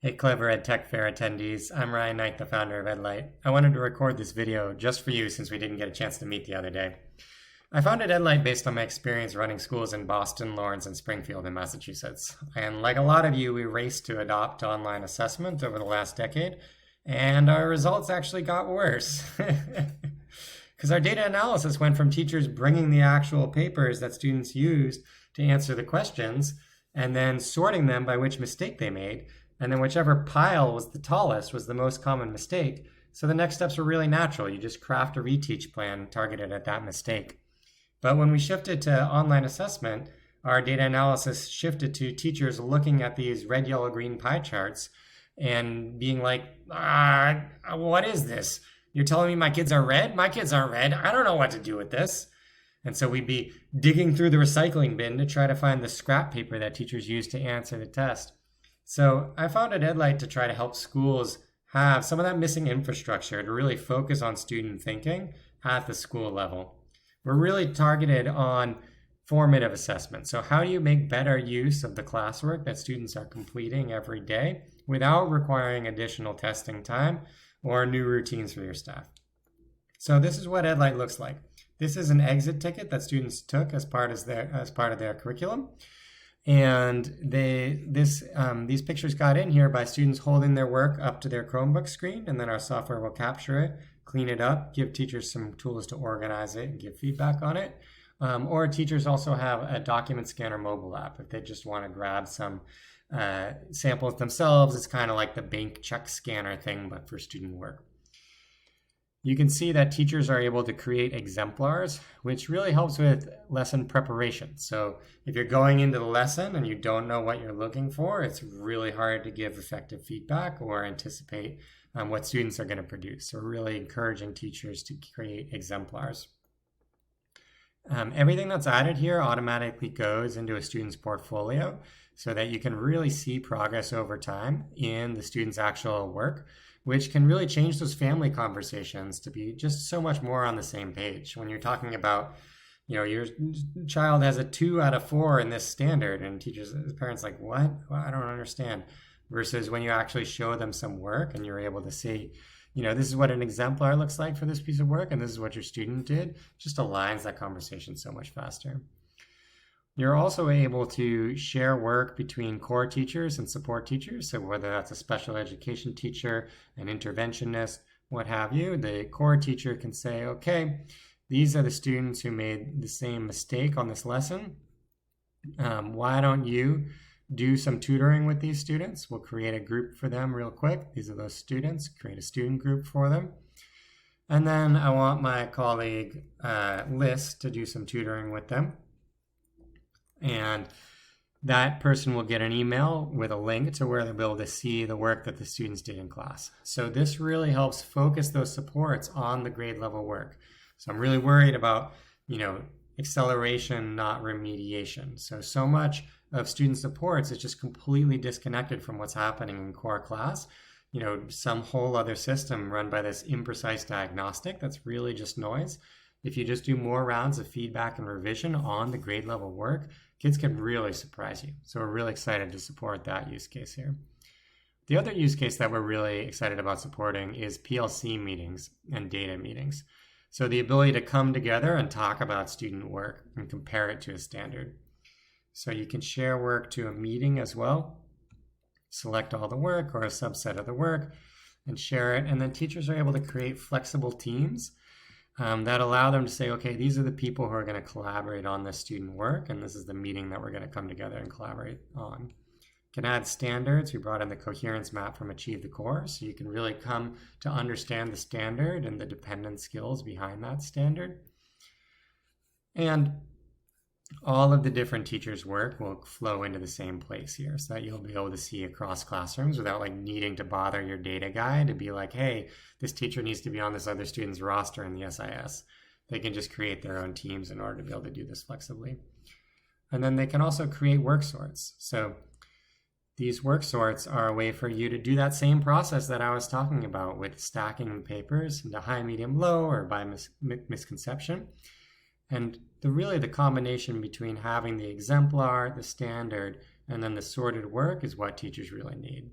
Hey, clever EdTech Fair attendees. I'm Ryan Knight, the founder of EdLight. I wanted to record this video just for you since we didn't get a chance to meet the other day. I founded EdLight based on my experience running schools in Boston, Lawrence, and Springfield in Massachusetts. And like a lot of you, we raced to adopt online assessment over the last decade, and our results actually got worse. Because our data analysis went from teachers bringing the actual papers that students used to answer the questions, and then sorting them by which mistake they made, and then whichever pile was the tallest was the most common mistake. So the next steps were really natural. You just craft a reteach plan targeted at that mistake. But when we shifted to online assessment, our data analysis shifted to teachers looking at these red, yellow, green pie charts and being like, what is this? You're telling me my kids are red? My kids aren't red. I don't know what to do with this. And so we'd be digging through the recycling bin to try to find the scrap paper that teachers use to answer the test. So I founded EdLight to try to help schools have some of that missing infrastructure to really focus on student thinking at the school level. We're really targeted on formative assessment. So how do you make better use of the classwork that students are completing every day without requiring additional testing time or new routines for your staff? So this is what EdLight looks like. This is an exit ticket that students took as part of their curriculum. And these pictures got in here by students holding their work up to their Chromebook screen, and then our software will capture it, clean it up, give teachers some tools to organize it and give feedback on it. Or teachers also have a document scanner mobile app if they just want to grab some samples themselves. It's kind of like the bank check scanner thing, but for student work. You can see that teachers are able to create exemplars, which really helps with lesson preparation. So if you're going into the lesson and you don't know what you're looking for, it's really hard to give effective feedback or anticipate what students are going to produce. So we're really encouraging teachers to create exemplars. Everything that's added here automatically goes into a student's portfolio so that you can really see progress over time in the student's actual work, which can really change those family conversations to be just so much more on the same page. When you're talking about, your child has a 2 out of 4 in this standard, and parents like, what? Well, I don't understand. Versus when you actually show them some work and you're able to see, this is what an exemplar looks like for this piece of work, and this is what your student did, just aligns that conversation so much faster. You're also able to share work between core teachers and support teachers. So whether that's a special education teacher, an interventionist, what have you, the core teacher can say, okay, these are the students who made the same mistake on this lesson. Why don't you do some tutoring with these students? We'll create a group for them real quick. These are those students, create a student group for them. And then I want my colleague Liz to do some tutoring with them. And that person will get an email with a link to where they'll be able to see the work that the students did in class. So this really helps focus those supports on the grade level work. So I'm really worried about, acceleration, not remediation. So much of student supports is just completely disconnected from what's happening in core class. Some whole other system run by this imprecise diagnostic that's really just noise. If you just do more rounds of feedback and revision on the grade level work, kids can really surprise you. So we're really excited to support that use case here. The other use case that we're really excited about supporting is PLC meetings and data meetings. So the ability to come together and talk about student work and compare it to a standard. So you can share work to a meeting as well, select all the work or a subset of the work and share it. And then teachers are able to create flexible teams that allow them to say, okay, these are the people who are going to collaborate on this student work, and this is the meeting that we're going to come together and collaborate on. Can add standards. We brought in the coherence map from Achieve the Core, so you can really come to understand the standard and the dependent skills behind that standard. And all of the different teachers' work will flow into the same place here so that you'll be able to see across classrooms without needing to bother your data guy to be like, hey, this teacher needs to be on this other student's roster in the SIS. They can just create their own teams in order to be able to do this flexibly. And then they can also create work sorts. So these work sorts are a way for you to do that same process that I was talking about with stacking papers into high, medium, low, or by misconception. And the combination between having the exemplar, the standard, and then the sorted work is what teachers really need.